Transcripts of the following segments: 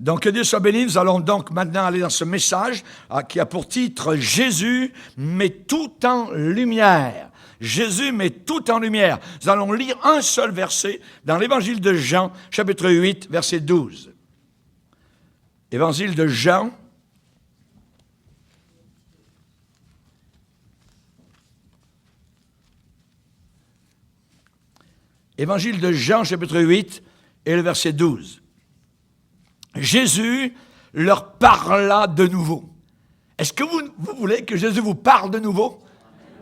Donc, que Dieu soit béni. Nous allons donc maintenant aller dans ce message qui a pour titre « Jésus met tout en lumière ». Jésus met tout en lumière. Nous allons lire un seul verset dans l'Évangile de Jean, chapitre 8, verset 12. Évangile de Jean, Évangile de Jean, chapitre 8, et le verset 12. Jésus leur parla de nouveau. Est-ce que vous voulez que Jésus vous parle de nouveau?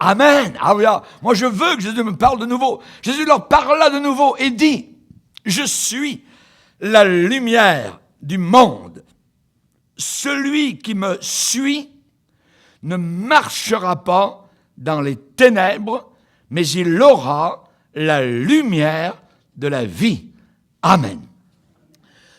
Amen. Ah oui, moi je veux que Jésus me parle de nouveau. Jésus leur parla de nouveau et dit, « Je suis la lumière du monde. Celui qui me suit ne marchera pas dans les ténèbres, mais il aura la lumière de la vie. » Amen.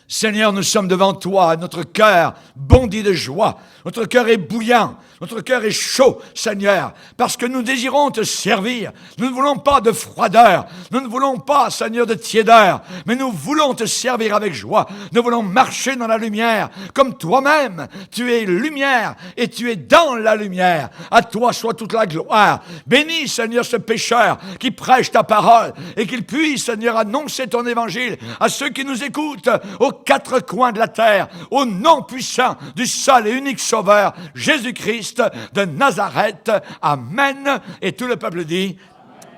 Seigneur, nous sommes devant toi, notre cœur bondit de joie, notre cœur est bouillant, notre cœur est chaud, Seigneur, parce que nous désirons te servir. Nous ne voulons pas de froideur, nous ne voulons pas, Seigneur, de tiédeur, mais nous voulons te servir avec joie. Nous voulons marcher dans la lumière, comme toi-même, tu es lumière et tu es dans la lumière. À toi soit toute la gloire. Bénis, Seigneur, ce pécheur qui prêche ta parole et qu'il puisse, Seigneur, annoncer ton évangile à ceux qui nous écoutent aux quatre coins de la terre, au nom puissant du seul et unique Sauveur, Jésus-Christ de Nazareth. Amen. Et tout le peuple dit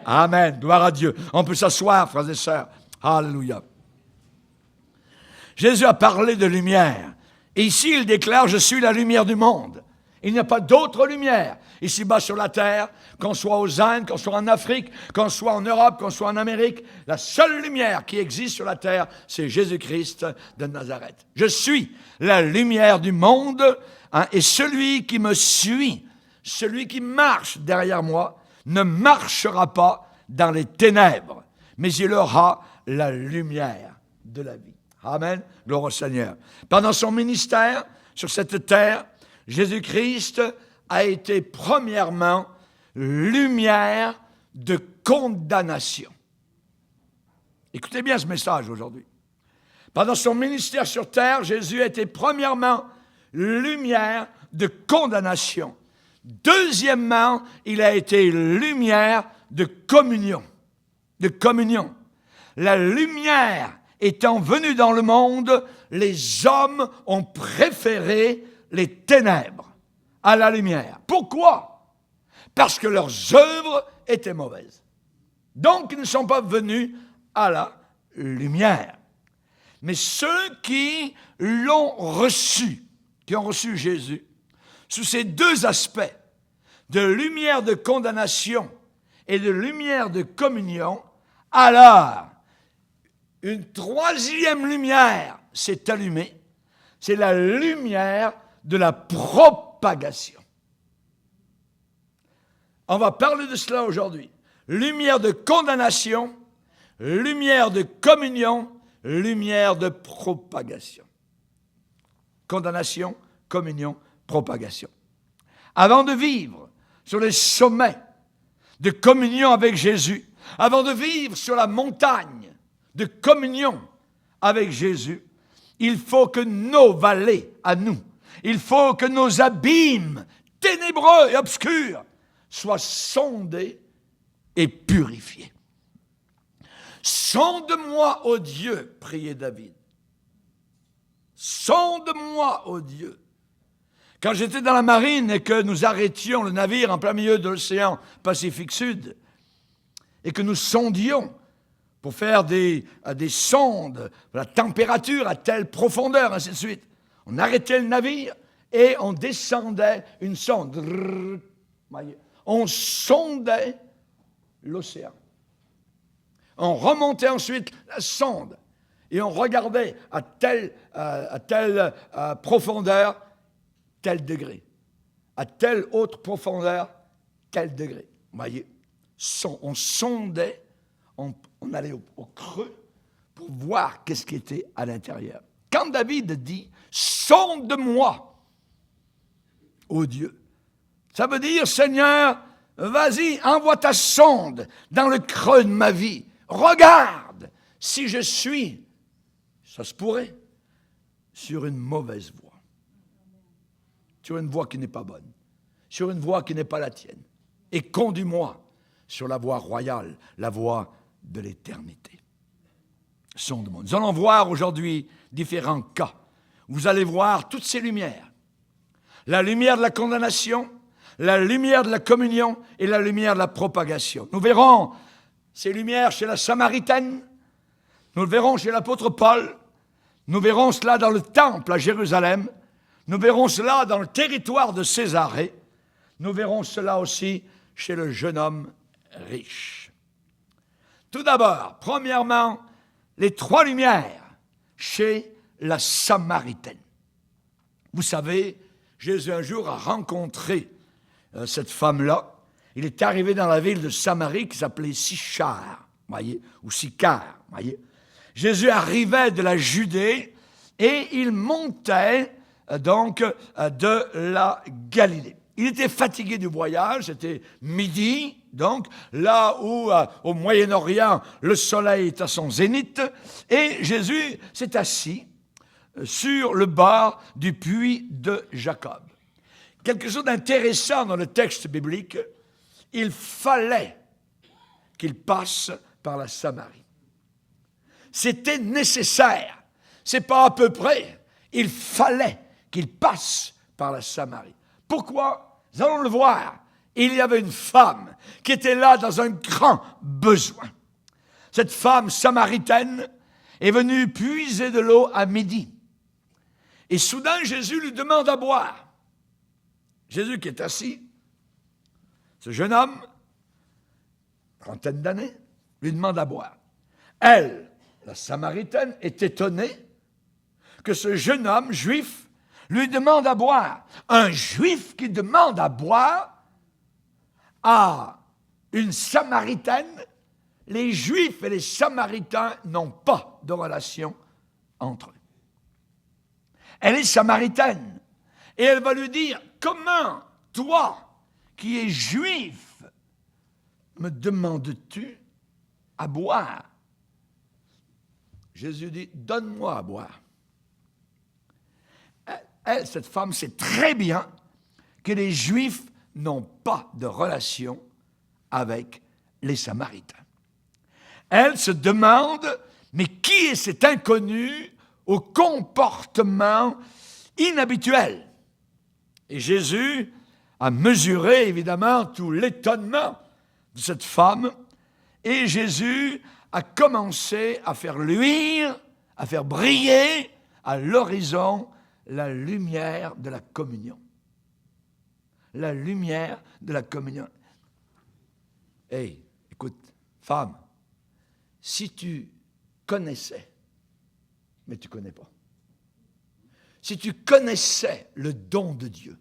Amen. Amen. Gloire à Dieu. On peut s'asseoir, frères et sœurs. Alléluia. Jésus a parlé de lumière. Et ici, il déclare, je suis la lumière du monde. Il n'y a pas d'autre lumière ici-bas sur la terre, qu'on soit aux Indes, qu'on soit en Afrique, qu'on soit en Europe, qu'on soit en Amérique. La seule lumière qui existe sur la terre, c'est Jésus-Christ de Nazareth. Je suis la lumière du monde, et celui qui me suit, celui qui marche derrière moi, ne marchera pas dans les ténèbres, mais il aura la lumière de la vie. Amen. Gloire au Seigneur. Pendant son ministère sur cette terre, Jésus-Christ a été premièrement lumière de condamnation. Écoutez bien ce message aujourd'hui. Pendant son ministère sur terre, Jésus a été premièrement lumière de condamnation. Deuxièmement, il a été lumière de communion. De communion. La lumière étant venue dans le monde, les hommes ont préféré les ténèbres à la lumière. Pourquoi? Parce que leurs œuvres étaient mauvaises. Donc, ils ne sont pas venus à la lumière. Mais ceux qui l'ont reçu, qui ont reçu Jésus, sous ces deux aspects, de lumière de condamnation et de lumière de communion, alors, une troisième lumière s'est allumée, c'est la lumière de la propagation. On va parler de cela aujourd'hui. Lumière de condamnation, lumière de communion, lumière de propagation. Condamnation, communion, propagation. Avant de vivre sur les sommets de communion avec Jésus, avant de vivre sur la montagne de communion avec Jésus, il faut que nos vallées à nous, il faut que nos abîmes ténébreux et obscurs soient sondés et purifiés. Sonde-moi, ô Dieu, priait David. Sonde-moi, ô Dieu. Quand j'étais dans la marine et que nous arrêtions le navire en plein milieu de l'océan Pacifique Sud et que nous sondions pour faire des sondes, la température à telle profondeur, ainsi de suite. On arrêtait le navire et on descendait une sonde. On sondait l'océan. On remontait ensuite la sonde et on regardait à telle profondeur, tel degré. À telle autre profondeur, tel degré. Vous voyez, on sondait, on allait au creux pour voir qu'est-ce qui était à l'intérieur. Quand David dit « sonde-moi, ô Dieu », ça veut dire « Seigneur, vas-y, envoie ta sonde dans le creux de ma vie. Regarde si je suis, ça se pourrait, sur une mauvaise voie. Sur une voie qui n'est pas bonne. Sur une voie qui n'est pas la tienne. Et conduis-moi sur la voie royale, la voie de l'éternité. Sonde-moi. Nous allons voir aujourd'hui différents cas. Vous allez voir toutes ces lumières. La lumière de la condamnation, la lumière de la communion et la lumière de la propagation. Nous verrons ces lumières chez la Samaritaine, nous le verrons chez l'apôtre Paul, nous verrons cela dans le temple à Jérusalem, nous verrons cela dans le territoire de Césarée, nous verrons cela aussi chez le jeune homme riche. Tout d'abord, premièrement, les trois lumières chez la Samaritaine. Vous savez, Jésus un jour a rencontré cette femme-là. Il est arrivé dans la ville de Samarie qui s'appelait Sychar, voyez, ou Sychar, voyez. Jésus arrivait de la Judée et il montait donc de la Galilée. Il était fatigué du voyage, c'était midi, donc là où au Moyen-Orient le soleil est à son zénith, et Jésus s'est assis sur le bord du puits de Jacob. Quelque chose d'intéressant dans le texte biblique, il fallait qu'il passe par la Samarie. C'était nécessaire, c'est pas à peu près, il fallait qu'il passe par la Samarie. Pourquoi? Nous allons le voir. Il y avait une femme qui était là dans un grand besoin. Cette femme samaritaine est venue puiser de l'eau à midi. Et soudain, Jésus lui demande à boire. Jésus qui est assis, ce jeune homme, trentaine d'années, lui demande à boire. Elle, la Samaritaine, est étonnée que ce jeune homme juif lui demande à boire. Un juif qui demande à boire à une Samaritaine, les Juifs et les Samaritains n'ont pas de relation entre eux. Elle est Samaritaine et elle va lui dire, comment toi, qui es juif, me demandes-tu à boire? Jésus dit, donne-moi à boire. Elle, cette femme, sait très bien que les Juifs n'ont pas de relation avec les Samaritains. Elle se demande, mais qui est cet inconnu au comportement inhabituel? Et Jésus a mesuré, évidemment, tout l'étonnement de cette femme, et Jésus a commencé à faire luire, à faire briller à l'horizon la lumière de la communion. La lumière de la communion. Hey, écoute, femme, si tu connaissais, mais tu ne connais pas, si tu connaissais le don de Dieu,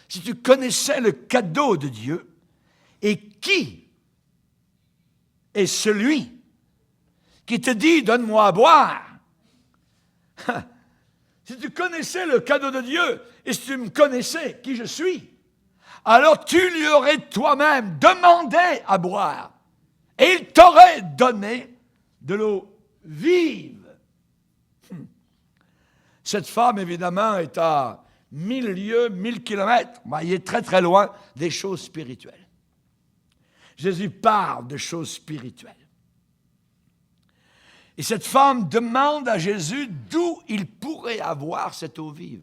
si tu connaissais le cadeau de Dieu, et qui est celui qui te dit « donne-moi à boire », si tu connaissais le cadeau de Dieu, et si tu me connaissais qui je suis, alors tu lui aurais toi-même demandé à boire, et il t'aurait donné de l'eau vive. Cette femme, évidemment, est à 1000 lieues, 1000 kilomètres, il est très très loin des choses spirituelles. Jésus parle de choses spirituelles. Et cette femme demande à Jésus d'où il pourrait avoir cette eau vive.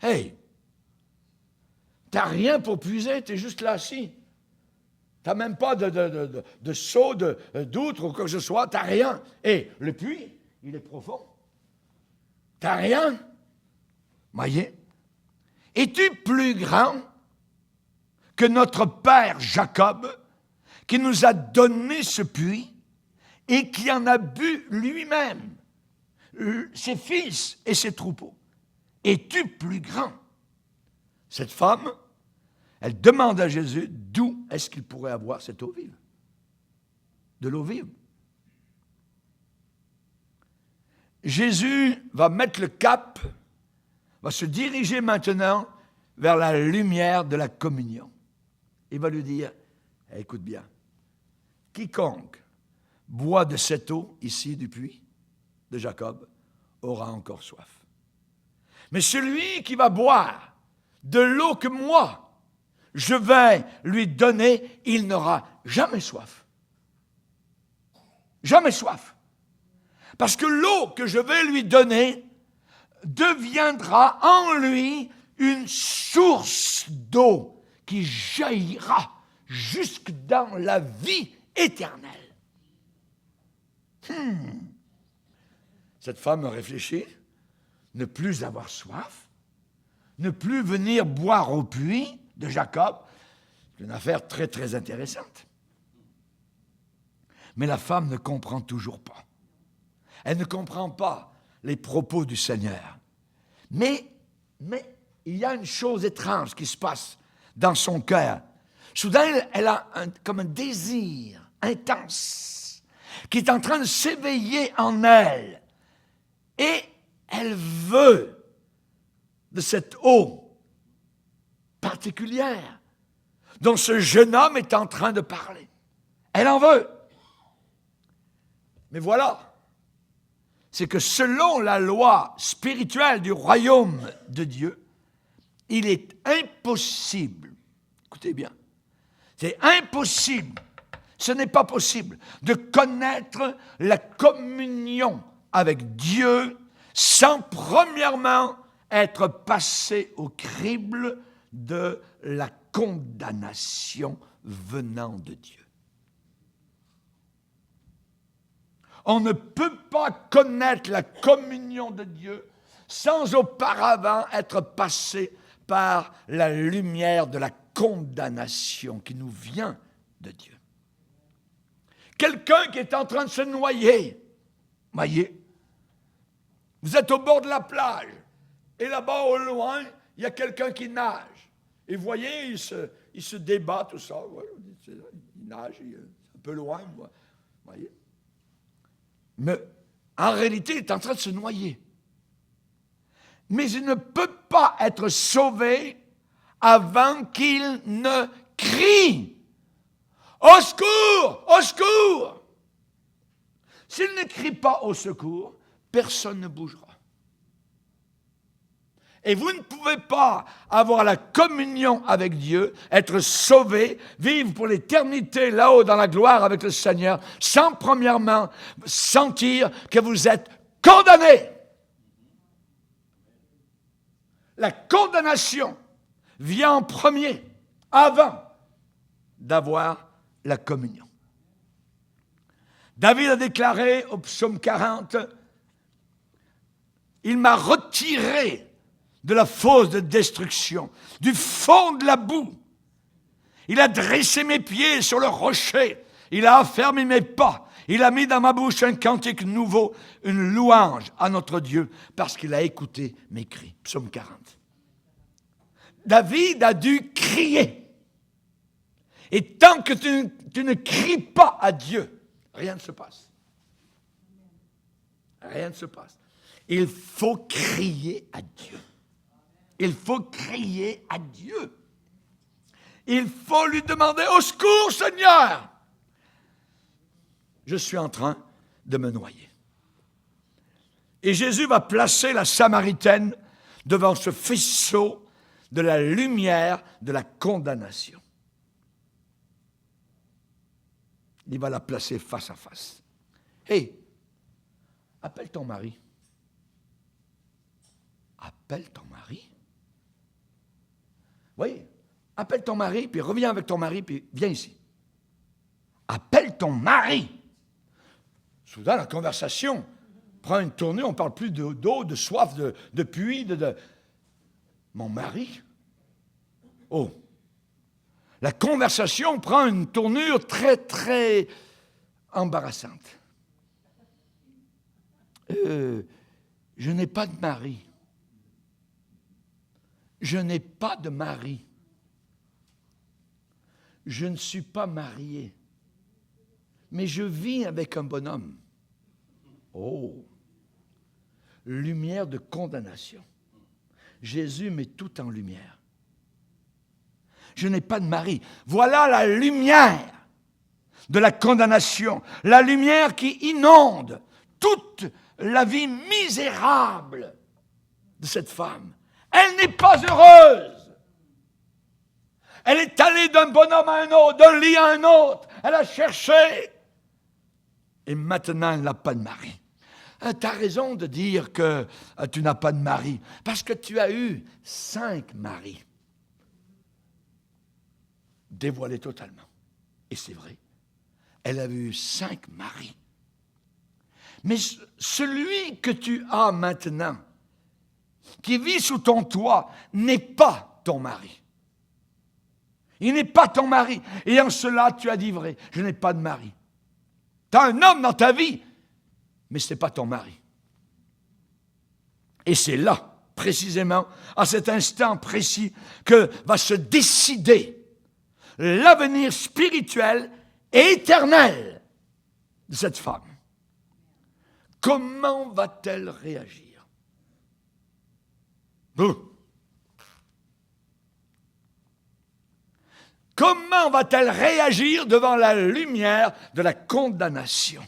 Hey, t'as rien pour puiser, t'es juste là assis. T'as même pas de seau, d'outre ou quoi que ce soit, t'as rien. Et le puits, il est profond. T'as rien. Voyez? Es-tu plus grand que notre père Jacob, qui nous a donné ce puits et qui en a bu lui-même, ses fils et ses troupeaux? Es-tu plus grand? Cette femme, elle demande à Jésus d'où est-ce qu'il pourrait avoir cette eau vive. De l'eau vive. Jésus va mettre le cap, va se diriger maintenant vers la lumière de la communion. Il va lui dire, écoute bien, quiconque boit de cette eau ici du puits de Jacob aura encore soif. Mais celui qui va boire de l'eau que moi, je vais lui donner, il n'aura jamais soif. Jamais soif. Parce que l'eau que je vais lui donner deviendra en lui une source d'eau qui jaillira jusque dans la vie éternelle. Cette femme réfléchit, ne plus avoir soif, ne plus venir boire au puits de Jacob. C'est une affaire très, très intéressante. Mais la femme ne comprend toujours pas. Elle ne comprend pas les propos du Seigneur. Mais il y a une chose étrange qui se passe dans son cœur. Soudain, elle a comme un désir intense qui est en train de s'éveiller en elle. Et elle veut de cette eau particulière dont ce jeune homme est en train de parler. Elle en veut. Mais voilà, c'est que selon la loi spirituelle du royaume de Dieu, il est impossible, écoutez bien, c'est impossible, ce n'est pas possible de connaître la communion avec Dieu sans premièrement être passé au crible de la condamnation venant de Dieu. On ne peut pas connaître la communion de Dieu sans auparavant être passé par la lumière de la condamnation qui nous vient de Dieu. Quelqu'un qui est en train de se noyer, voyez, vous êtes au bord de la plage, et là-bas au loin, il y a quelqu'un qui nage. Et vous voyez, il se débat, tout ça, il nage, il est un peu loin, vous voyez. Mais en réalité, il est en train de se noyer. Mais il ne peut pas être sauvé avant qu'il ne crie « Au secours! Au secours !» S'il ne crie pas au secours, personne ne bougera. Et vous ne pouvez pas avoir la communion avec Dieu, être sauvé, vivre pour l'éternité là-haut dans la gloire avec le Seigneur, sans premièrement sentir que vous êtes condamné. La condamnation vient en premier, avant d'avoir la communion. David a déclaré au psaume 40, « Il m'a retiré de la fosse de destruction, du fond de la boue. Il a dressé mes pieds sur le rocher. Il a affermi mes pas. Il a mis dans ma bouche un cantique nouveau, une louange à notre Dieu, parce qu'il a écouté mes cris. » Psaume 40. David a dû crier. Et tant que tu ne cries pas à Dieu, rien ne se passe. Rien ne se passe. Il faut crier à Dieu. Il faut crier à Dieu. Il faut lui demander « Au secours, Seigneur !» Je suis en train de me noyer. Et Jésus va placer la Samaritaine devant ce faisceau de la lumière de la condamnation. Il va la placer face à face. « Hé, appelle ton mari. » Appelle ton mari. Oui, appelle ton mari, puis reviens avec ton mari, puis viens ici. Appelle ton mari. Soudain, la conversation prend une tournure, on ne parle plus d'eau, de soif, de puits, Mon mari? Oh! La conversation prend une tournure très, très embarrassante. Je n'ai pas de mari. Je n'ai pas de mari. Je ne suis pas marié. Mais je vis avec un bonhomme. Oh! Lumière de condamnation. Jésus met tout en lumière. Je n'ai pas de mari. Voilà la lumière de la condamnation. La lumière qui inonde toute la vie misérable de cette femme. Elle n'est pas heureuse. Elle est allée d'un bonhomme à un autre, d'un lit à un autre. Elle a cherché. Et maintenant, elle n'a pas de mari. Tu as raison de dire que tu n'as pas de mari, parce que tu as eu 5 maris. Dévoilés totalement. Et c'est vrai. Elle a eu 5 maris. Mais celui que tu as maintenant, qui vit sous ton toit, n'est pas ton mari. Il n'est pas ton mari. Et en cela, tu as dit vrai. Je n'ai pas de mari. Tu as un homme dans ta vie, mais ce n'est pas ton mari. Et c'est là, précisément, à cet instant précis, que va se décider l'avenir spirituel et éternel de cette femme. Comment va-t-elle réagir? Comment va-t-elle réagir devant la lumière de la condamnation?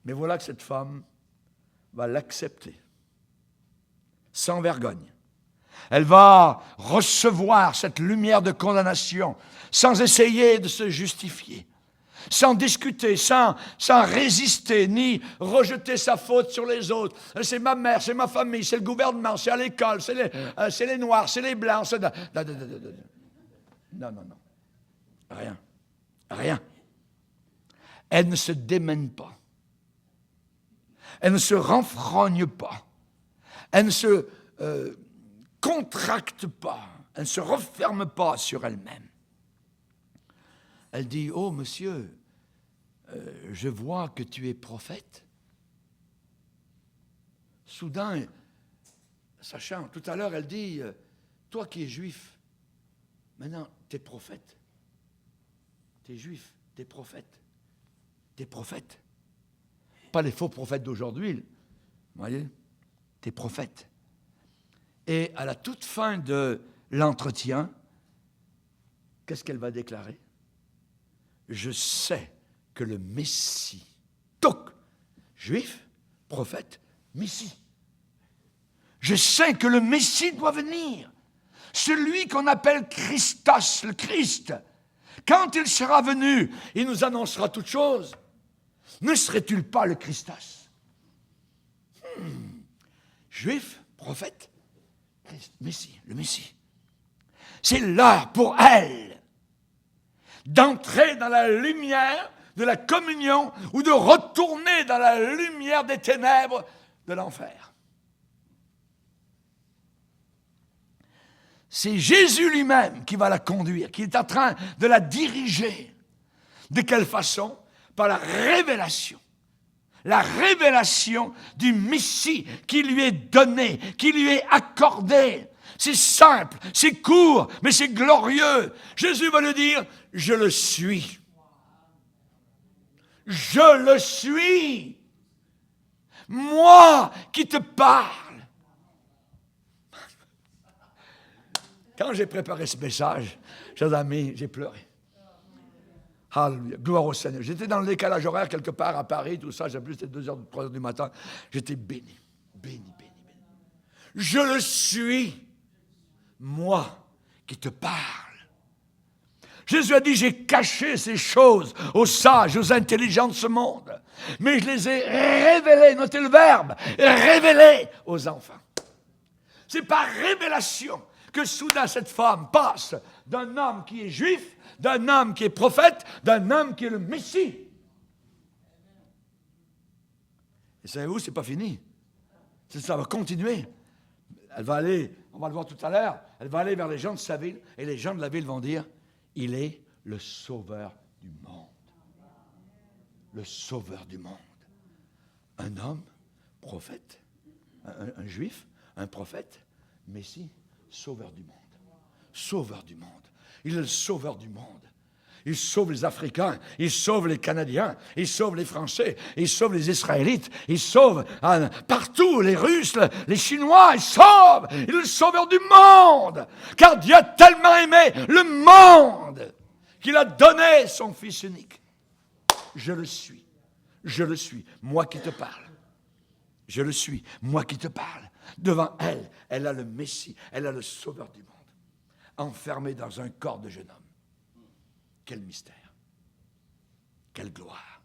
Mais voilà que cette femme va l'accepter, sans vergogne. Elle va recevoir cette lumière de condamnation, sans essayer de se justifier, sans discuter, sans résister, ni rejeter sa faute sur les autres. C'est ma mère, c'est ma famille, c'est le gouvernement, c'est à l'école, c'est les Noirs, c'est les Blancs. Non. Rien. Elle ne se démène pas. Elle ne se renfrogne pas. Elle ne se contracte pas. Elle ne se referme pas sur elle-même. Elle dit, « Oh, monsieur, je vois que tu es prophète. » Soudain, ça change. Tout à l'heure, elle dit, « Toi qui es juif, maintenant, tu es prophète. Tu es juif, tu es prophète. Tu es prophète. » Pas les faux prophètes d'aujourd'hui. Vous voyez? Tu es prophète. Et à la toute fin de l'entretien, qu'est-ce qu'elle va déclarer? Je sais que le Messie, juif, prophète, Messie. Je sais que le Messie doit venir. Celui qu'on appelle Christos, le Christ. Quand il sera venu, il nous annoncera toutes choses. Ne serait-il pas le Christos? Juif, prophète, Christ, Messie, le Messie. C'est l'heure pour elle d'entrer dans la lumière de la communion ou de retourner dans la lumière des ténèbres de l'enfer. C'est Jésus lui-même qui va la conduire, qui est en train de la diriger. De quelle façon? Par la révélation. La révélation du Messie qui lui est donnée, qui lui est accordée. C'est simple, c'est court, mais c'est glorieux. Jésus va le dire, je le suis. Je le suis. Moi qui te parle. Quand j'ai préparé ce message, chers amis, j'ai pleuré. Alléluia, gloire au Seigneur. J'étais dans le décalage horaire quelque part à Paris, tout ça, j'ai plus, c'était 2h, 3h du matin. J'étais béni. Je le suis, moi qui te parle. Jésus a dit, j'ai caché ces choses aux sages, aux intelligents de ce monde, mais je les ai révélées, notez le verbe, révélées aux enfants. C'est par révélation que soudain cette femme passe d'un homme qui est juif, d'un homme qui est prophète, d'un homme qui est le Messie. Et savez-vous, c'est pas fini. Ça va continuer. Elle va aller, on va le voir tout à l'heure, elle va aller vers les gens de sa ville, et les gens de la ville vont dire, il est le sauveur du monde. Le sauveur du monde. Un homme, prophète, un juif, un prophète, Messie, sauveur du monde. Sauveur du monde. Il est le sauveur du monde. Il sauve les Africains, il sauve les Canadiens, il sauve les Français, il sauve les Israélites, il sauve partout, les Russes, les Chinois, il sauve. Il est le sauveur du monde. Car Dieu a tellement aimé le monde qu'il a donné son Fils unique. Je le suis. Je le suis, moi qui te parle. Je le suis, moi qui te parle. Devant elle, elle a le Messie, elle a le Sauveur du monde, enfermé dans un corps de jeune homme. Quel mystère, quelle gloire.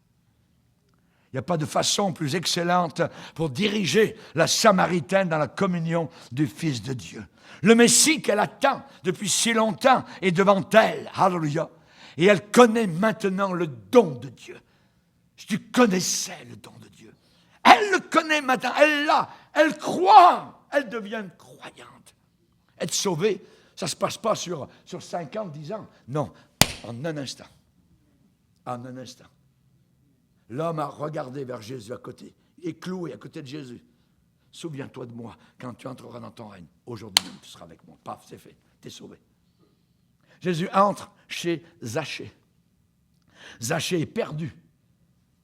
Il n'y a pas de façon plus excellente pour diriger la Samaritaine dans la communion du Fils de Dieu. Le Messie qu'elle attend depuis si longtemps est devant elle. Alléluia. Et elle connaît maintenant le don de Dieu. Si tu connaissais le don de Dieu, elle le connaît maintenant, elle l'a, elle croit, elle devient une croyante. Être sauvée, ça ne se passe pas sur 5 ans, 10 ans. Non, en un instant. En un instant. L'homme a regardé vers Jésus à côté. Il est cloué à côté de Jésus. Souviens-toi de moi quand tu entreras dans ton règne. Aujourd'hui même, tu seras avec moi. Paf, c'est fait. Tu es sauvé. Jésus entre chez Zachée. Zachée est perdu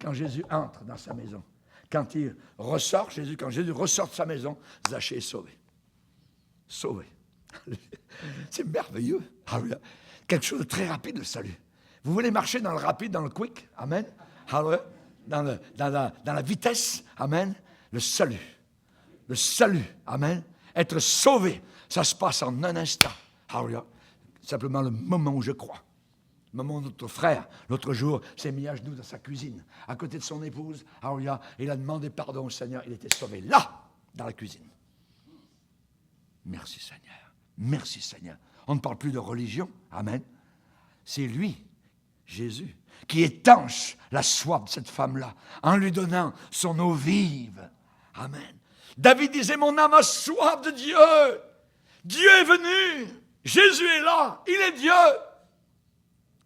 quand Jésus entre dans sa maison. Quand il ressort, quand Jésus ressort de sa maison, Zachée est sauvé. Sauvé. C'est merveilleux. Quelque chose de très rapide, le salut. Vous voulez marcher dans le rapide, dans le quick? Amen. Dans la vitesse. Amen. Le salut. Le salut. Amen. Être sauvé, ça se passe en un instant. Alléluia. Simplement le moment où je crois. Le moment où notre frère, l'autre jour, s'est mis à genoux dans sa cuisine, à côté de son épouse. Alléluia. Il a demandé pardon au Seigneur. Il était sauvé là, dans la cuisine. Merci Seigneur. Merci Seigneur. On ne parle plus de religion. Amen. C'est lui, Jésus, qui étanche la soif de cette femme-là en lui donnant son eau vive. Amen. David disait, mon âme a soif de Dieu. Dieu est venu. Jésus est là. Il est Dieu.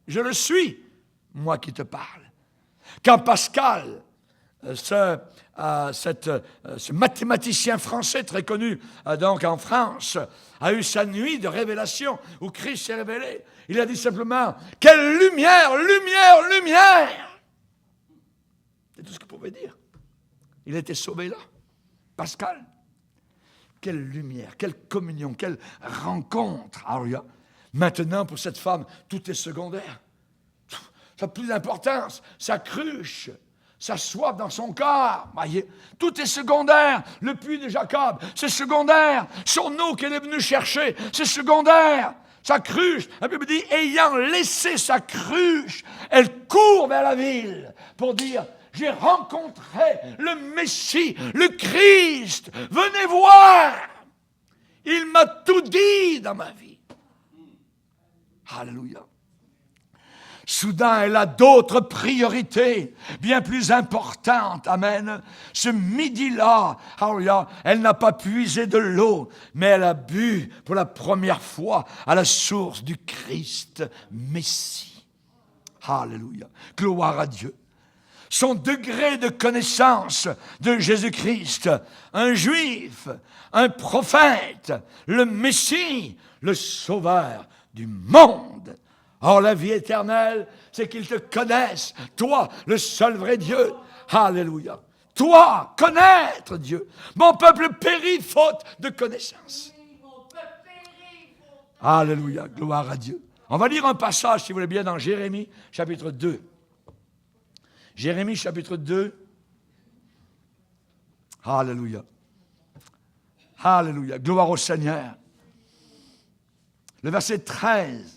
Je le suis, moi qui te parle. Quand Pascal, ce mathématicien français très connu donc en France, a eu sa nuit de révélation où Christ s'est révélé, il a dit simplement, quelle lumière, lumière, lumière. C'est tout ce qu'il pouvait dire. Il était sauvé là. Pascal, quelle lumière, quelle communion, quelle rencontre. Alléluia. Maintenant, pour cette femme, tout est secondaire. Ça n'a plus d'importance. Sa cruche, sa soif dans son corps, voyez, tout est secondaire. Le puits de Jacob, c'est secondaire. Son eau qu'elle est venue chercher, c'est secondaire. Sa cruche, la Bible dit, ayant laissé sa cruche, elle court vers la ville pour dire, j'ai rencontré le Messie, le Christ. Venez voir. Il m'a tout dit dans ma vie. Alléluia. Soudain, elle a d'autres priorités bien plus importantes. Amen. Ce midi-là, alléluia, elle n'a pas puisé de l'eau, mais elle a bu pour la première fois à la source du Christ Messie. Alléluia. Gloire à Dieu. Son degré de connaissance de Jésus-Christ, un juif, un prophète, le Messie, le Sauveur du monde. Or, la vie éternelle, c'est qu'ils te connaissent, toi, le seul vrai Dieu. Alléluia. Toi, connaître Dieu. Mon peuple périt faute de connaissance. Alléluia. Gloire à Dieu. On va lire un passage, si vous voulez bien, dans Jérémie, chapitre 2. Jérémie, chapitre 2. Alléluia. Alléluia. Gloire au Seigneur. Le verset 13.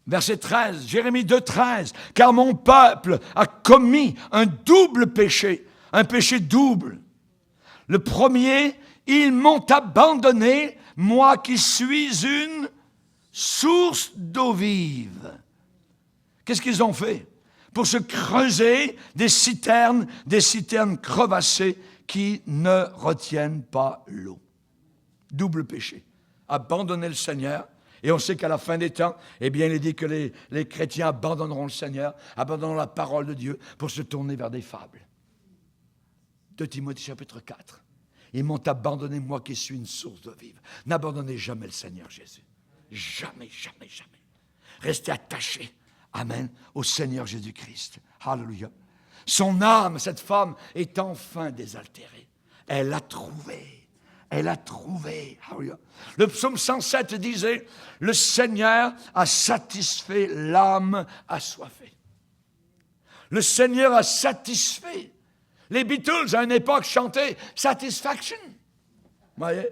Verset 13, Jérémie 2, 13. Car mon peuple a commis un double péché, un péché double. Le premier, ils m'ont abandonné, moi qui suis une source d'eau vive. Qu'est-ce qu'ils ont fait? Pour se creuser des citernes crevassées qui ne retiennent pas l'eau. Double péché. Abandonner le Seigneur. Et on sait qu'à la fin des temps, eh bien, il est dit que les chrétiens abandonneront le Seigneur, abandonneront la parole de Dieu pour se tourner vers des fables. 2 Timothée chapitre 4. Ils m'ont abandonné, moi qui suis une source d'eau vive. N'abandonnez jamais le Seigneur Jésus. Jamais, jamais, jamais. Restez attachés, amen, au Seigneur Jésus-Christ. Alléluia. Son âme, cette femme, est enfin désaltérée. Elle a trouvé. Elle a trouvé. Le psaume 107 disait, le Seigneur a satisfait l'âme assoiffée. Le Seigneur a satisfait. Les Beatles, à une époque, chantaient « Satisfaction ». Vous voyez?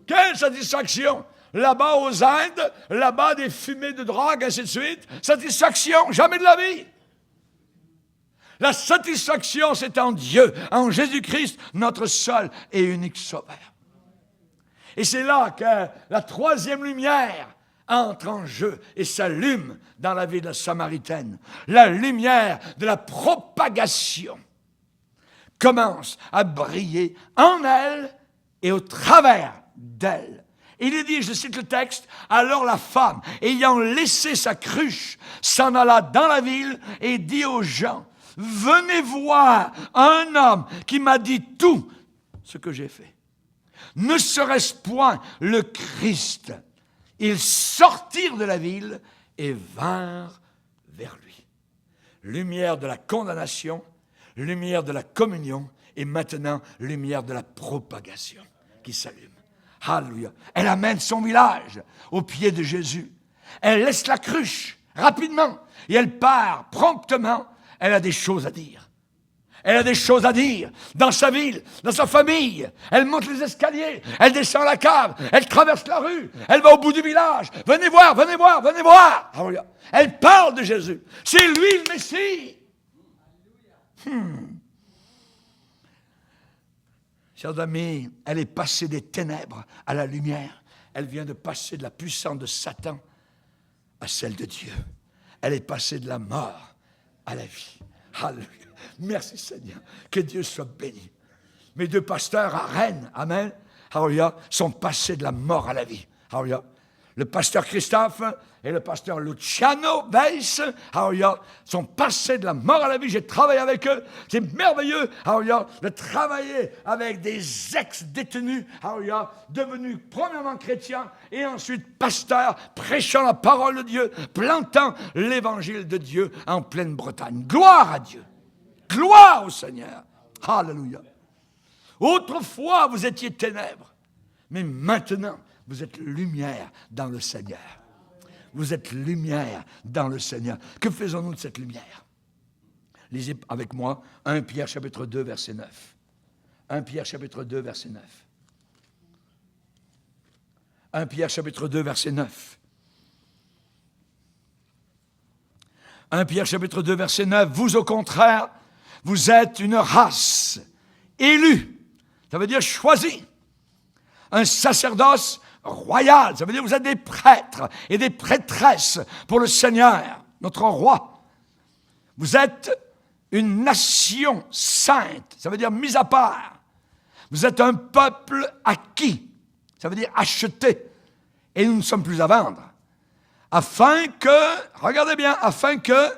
Quelle satisfaction! Là-bas aux Indes, là-bas des fumées de drogue, ainsi de suite. Satisfaction, jamais de la vie. La satisfaction, c'est en Dieu, en Jésus-Christ, notre seul et unique sauveur. Et c'est là que la troisième lumière entre en jeu et s'allume dans la vie de la Samaritaine. La lumière de la propagation commence à briller en elle et au travers d'elle. Il est dit, je cite le texte, « Alors la femme, ayant laissé sa cruche, s'en alla dans la ville et dit aux gens, « Venez voir un homme qui m'a dit tout ce que j'ai fait. Ne serait-ce point le Christ? » Ils sortirent de la ville et vinrent vers lui. Lumière de la condamnation, lumière de la communion et maintenant lumière de la propagation qui s'allume. Alléluia. Elle amène son village au pied de Jésus. Elle laisse la cruche rapidement et elle part promptement. Elle a des choses à dire. Elle a des choses à dire dans sa ville, dans sa famille. Elle monte les escaliers, elle descend la cave, elle traverse la rue, elle va au bout du village. Venez voir, venez voir, venez voir. Alléluia. Elle parle de Jésus. C'est lui le Messie. Chers amis, elle est passée des ténèbres à la lumière. Elle vient de passer de la puissance de Satan à celle de Dieu. Elle est passée de la mort à la vie. Alléluia. Merci Seigneur. Que Dieu soit béni. Mes deux pasteurs à Rennes, amen, alléluia, sont passés de la mort à la vie. Alléluia. Le pasteur Christophe et le pasteur Luciano Weiss, alléluia, sont passés de la mort à la vie. J'ai travaillé avec eux. C'est merveilleux, alléluia, de travailler avec des ex-détenus, alléluia, devenus premièrement chrétiens et ensuite pasteurs, prêchant la parole de Dieu, plantant l'évangile de Dieu en pleine Bretagne. Gloire à Dieu. Gloire au Seigneur. Alléluia. Autrefois, vous étiez ténèbres, mais maintenant, vous êtes lumière dans le Seigneur. Vous êtes lumière dans le Seigneur. Que faisons-nous de cette lumière? Lisez avec moi 1 Pierre chapitre 2, verset 9. 1 Pierre chapitre 2, verset 9. 1 Pierre chapitre 2, verset 9. 1 Pierre chapitre 2, verset 9. Vous, au contraire, vous êtes une race élue. Ça veut dire choisie. Un sacerdoce royal. Ça veut dire que vous êtes des prêtres et des prêtresses pour le Seigneur, notre roi. Vous êtes une nation sainte. Ça veut dire mise à part. Vous êtes un peuple acquis. Ça veut dire acheté. Et nous ne sommes plus à vendre. Afin que, regardez bien, afin que,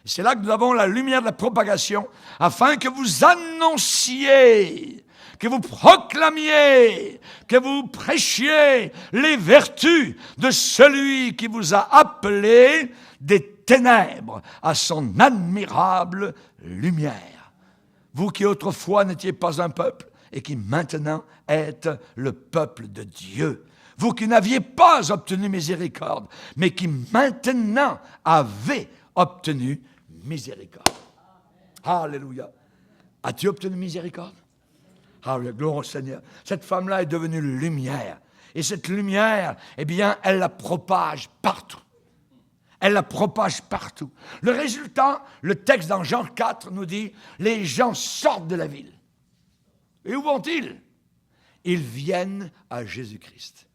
c'est là que nous avons la lumière de la propagation, afin que vous annonciez, que vous proclamiez, que vous prêchiez les vertus de celui qui vous a appelé des ténèbres à son admirable lumière. Vous qui autrefois n'étiez pas un peuple et qui maintenant êtes le peuple de Dieu. Vous qui n'aviez pas obtenu miséricorde, mais qui maintenant avez obtenu miséricorde. Alléluia. As-tu obtenu miséricorde? Alléluia, gloire au Seigneur. Cette femme-là est devenue lumière. Et cette lumière, eh bien, elle la propage partout. Elle la propage partout. Le résultat, le texte dans Jean 4 nous dit, les gens sortent de la ville. Et où vont-ils? Ils viennent à Jésus-Christ.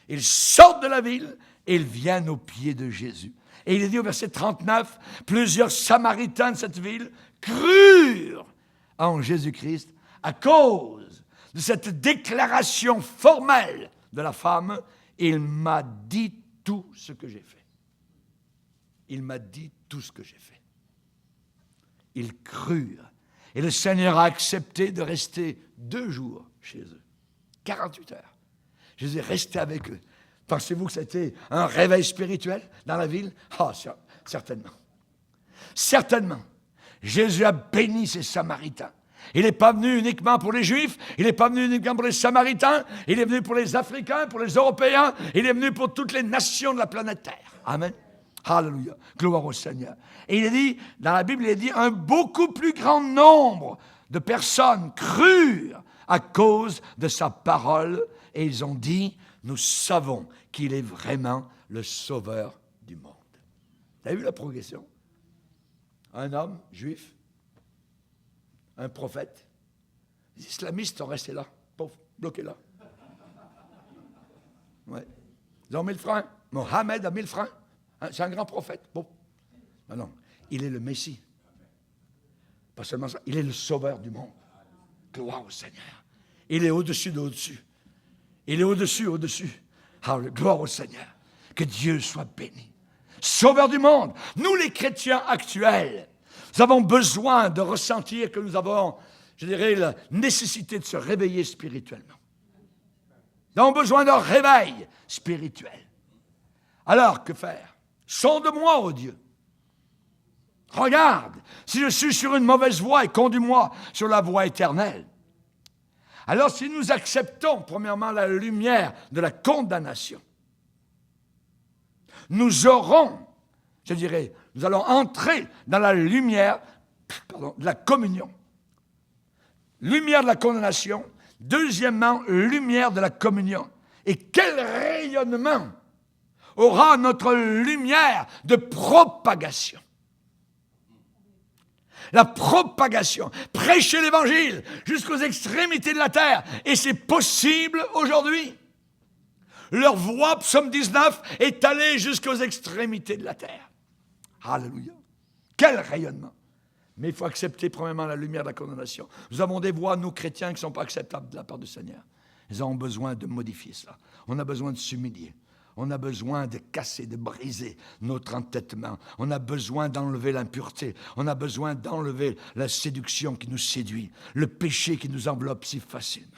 Ils sortent de la ville et ils viennent aux pieds de Jésus. Et il est dit au verset 39, plusieurs Samaritains de cette ville crurent en Jésus-Christ à cause de cette déclaration formelle de la femme. Il m'a dit tout ce que j'ai fait. Il m'a dit tout ce que j'ai fait. Ils crurent. Et le Seigneur a accepté de rester 2 jours chez eux. 48 heures. Jésus est resté avec eux. Pensez-vous que c'était un réveil spirituel dans la ville? Ah, certainement. Certainement. Jésus a béni ces Samaritains. Il n'est pas venu uniquement pour les Juifs, il n'est pas venu uniquement pour les Samaritains, il est venu pour les Africains, pour les Européens, il est venu pour toutes les nations de la planète Terre. Amen. Alléluia. Gloire au Seigneur. Et il est dit, dans la Bible, il est dit, un beaucoup plus grand nombre de personnes crurent à cause de sa parole. Et ils ont dit, nous savons qu'il est vraiment le sauveur du monde. Vous avez vu la progression? Un homme juif, un prophète, les islamistes sont restés là, pauvres, bloqués là. Ouais. Ils ont mis le frein. Mohammed a mis le frein. C'est un grand prophète. Bon. Non, il est le Messie. Pas seulement ça, il est le sauveur du monde. Gloire au Seigneur. Il est au-dessus d'au-dessus. Il est au-dessus. Gloire au Seigneur. Que Dieu soit béni. Sauveur du monde. Nous, les chrétiens actuels, nous avons besoin de ressentir que nous avons, je dirais, la nécessité de se réveiller spirituellement. Nous avons besoin d'un réveil spirituel. Alors, que faire? Sonde-moi, ô Dieu. Regarde, si je suis sur une mauvaise voie et conduis-moi sur la voie éternelle. Alors, si nous acceptons, premièrement, la lumière de la condamnation, nous aurons, je dirais, nous allons entrer dans la lumière, de la communion. Lumière de la condamnation. Deuxièmement, lumière de la communion. Et quel rayonnement aura notre lumière de propagation. La propagation. Prêcher l'Évangile jusqu'aux extrémités de la terre. Et c'est possible aujourd'hui. Leur voix, psaume 19, est allée jusqu'aux extrémités de la terre. Alléluia. Quel rayonnement. Mais il faut accepter premièrement la lumière de la condamnation. Nous avons des voix, nous chrétiens, qui ne sont pas acceptables de la part du Seigneur. Nous avons besoin de modifier cela. On a besoin de s'humilier. On a besoin de casser, de briser notre entêtement. On a besoin d'enlever l'impureté. On a besoin d'enlever la séduction qui nous séduit, le péché qui nous enveloppe si facilement.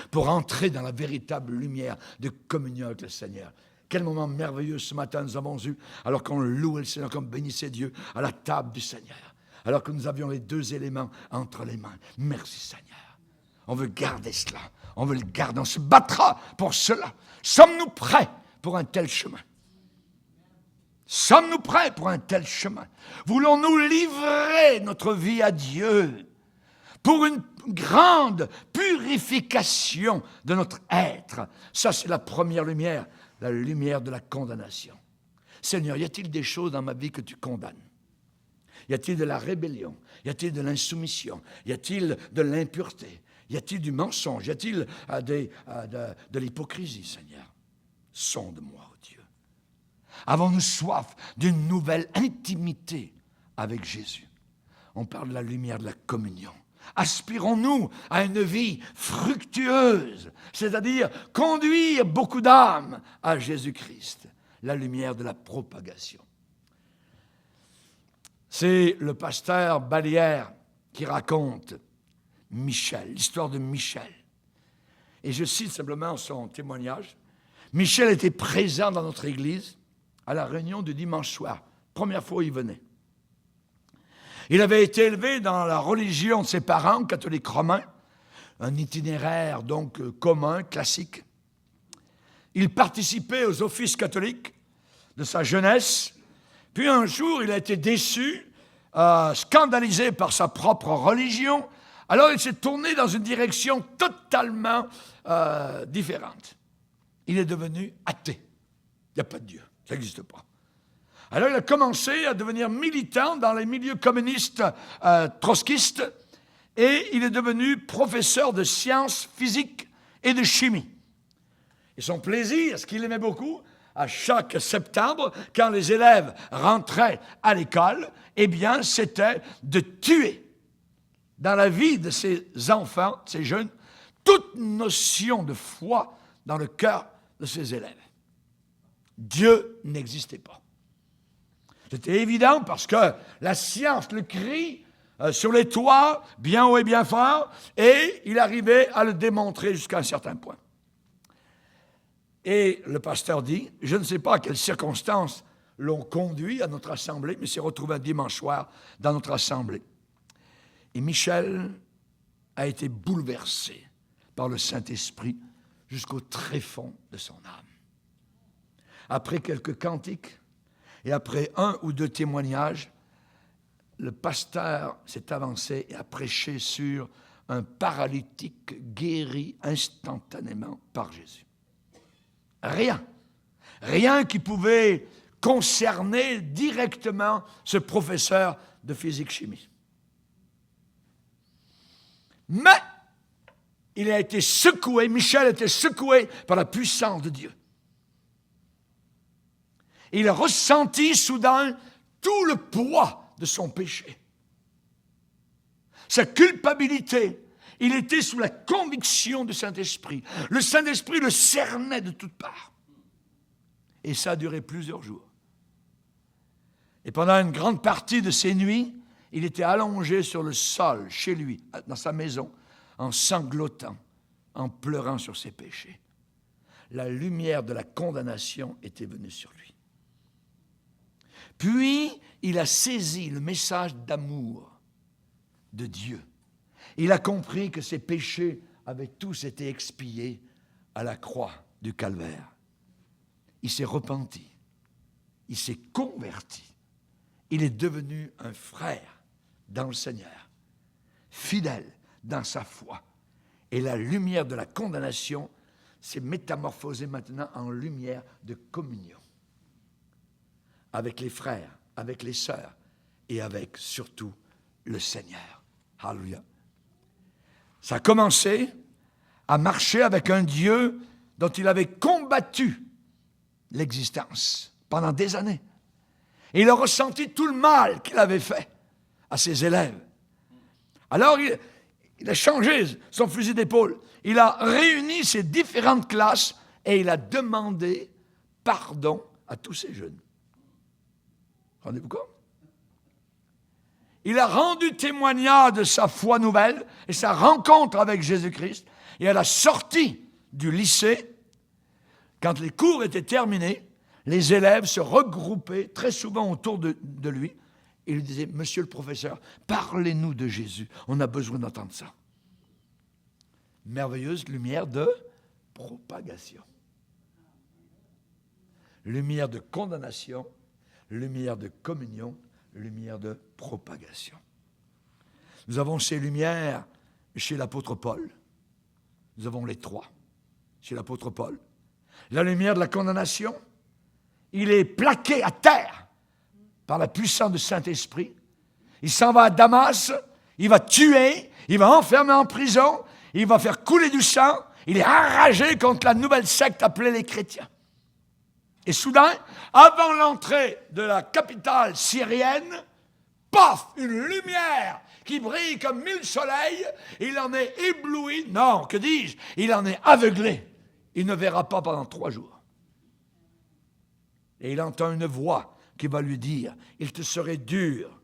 Pour entrer dans la véritable lumière de communion avec le Seigneur. Quel moment merveilleux ce matin nous avons eu, alors qu'on louait le Seigneur, qu'on bénissait Dieu à la table du Seigneur. Alors que nous avions les deux éléments entre les mains. Merci Seigneur. On veut garder cela. On veut le garder. On se battra pour cela. Sommes-nous prêts pour un tel chemin? Sommes-nous prêts pour un tel chemin? Voulons-nous livrer notre vie à Dieu pour une grande purification de notre être? Ça, c'est la première lumière, la lumière de la condamnation. Seigneur, y a-t-il des choses dans ma vie que tu condamnes? Y a-t-il de la rébellion? Y a-t-il de l'insoumission? Y a-t-il de l'impureté? Y a-t-il du mensonge? Y a-t-il de l'hypocrisie, Seigneur? Sonde-moi, oh Dieu. Avons-nous soif d'une nouvelle intimité avec Jésus? On parle de la lumière de la communion. Aspirons-nous à une vie fructueuse, c'est-à-dire conduire beaucoup d'âmes à Jésus-Christ, la lumière de la propagation. C'est le pasteur Balière qui raconte Michel, l'histoire de Michel. Et je cite simplement son témoignage. Michel était présent dans notre église à la réunion du dimanche soir. Première fois où il venait. Il avait été élevé dans la religion de ses parents, catholiques romains, un itinéraire donc commun, classique. Il participait aux offices catholiques de sa jeunesse. Puis un jour, il a été déçu, scandalisé par sa propre religion. Alors il s'est tourné dans une direction totalement différente. Il est devenu athée. Il n'y a pas de Dieu, ça n'existe pas. Alors il a commencé à devenir militant dans les milieux communistes trotskistes et il est devenu professeur de sciences physiques et de chimie. Et son plaisir, ce qu'il aimait beaucoup, à chaque septembre, quand les élèves rentraient à l'école, eh bien, c'était de tuer dans la vie de ces enfants, ces jeunes, toute notion de foi dans le cœur de ces élèves. Dieu n'existait pas. C'était évident parce que la science le crie sur les toits, bien haut et bien fort, et il arrivait à le démontrer jusqu'à un certain point. Et le pasteur dit, je ne sais pas à quelles circonstances l'ont conduit à notre assemblée, mais s'est retrouvé un dimanche soir dans notre assemblée. Et Michel a été bouleversé par le Saint-Esprit jusqu'au tréfonds de son âme. Après quelques cantiques, Et après 1 ou 2 témoignages, le pasteur s'est avancé et a prêché sur un paralytique guéri instantanément par Jésus. Rien qui pouvait concerner directement ce professeur de physique-chimie. Mais il a été secoué, Michel a été secoué par la puissance de Dieu. Il a ressenti soudain tout le poids de son péché. Sa culpabilité, il était sous la conviction du Saint-Esprit. Le Saint-Esprit le cernait de toutes parts. Et ça a duré plusieurs jours. Et pendant une grande partie de ces nuits, il était allongé sur le sol, chez lui, dans sa maison, en sanglotant, en pleurant sur ses péchés. La lumière de la condamnation était venue sur lui. Puis, il a saisi le message d'amour de Dieu. Il a compris que ses péchés avaient tous été expiés à la croix du Calvaire. Il s'est repenti. Il s'est converti. Il est devenu un frère dans le Seigneur, fidèle dans sa foi. Et la lumière de la condamnation s'est métamorphosée maintenant en lumière de communion avec les frères, avec les sœurs et avec surtout le Seigneur. Alléluia. Ça a commencé à marcher avec un Dieu dont il avait combattu l'existence pendant des années. Et il a ressenti tout le mal qu'il avait fait à ses élèves. Alors, il a changé son fusil d'épaule. Il a réuni ses différentes classes et il a demandé pardon à tous ces jeunes. Rendez-vous compte? Il a rendu témoignage de sa foi nouvelle et sa rencontre avec Jésus-Christ. Et à la sortie du lycée, quand les cours étaient terminés, les élèves se regroupaient très souvent autour de lui et lui disaient « Monsieur le professeur, parlez-nous de Jésus, on a besoin d'entendre ça. » Merveilleuse lumière de propagation. Lumière de condamnation, lumière de communion, lumière de propagation. Nous avons ces lumières chez l'apôtre Paul. Nous avons les 3 chez l'apôtre Paul. La lumière de la condamnation, il est plaqué à terre par la puissance du Saint-Esprit. Il s'en va à Damas, il va tuer, il va enfermer en prison, il va faire couler du sang, il est enragé contre la nouvelle secte appelée les chrétiens. Et soudain, avant l'entrée de la capitale syrienne, paf, une lumière qui brille comme 1000 soleils, il en est ébloui, non, que dis-je, il en est aveuglé. Il ne verra pas pendant 3 jours. Et il entend une voix qui va lui dire, il te serait dur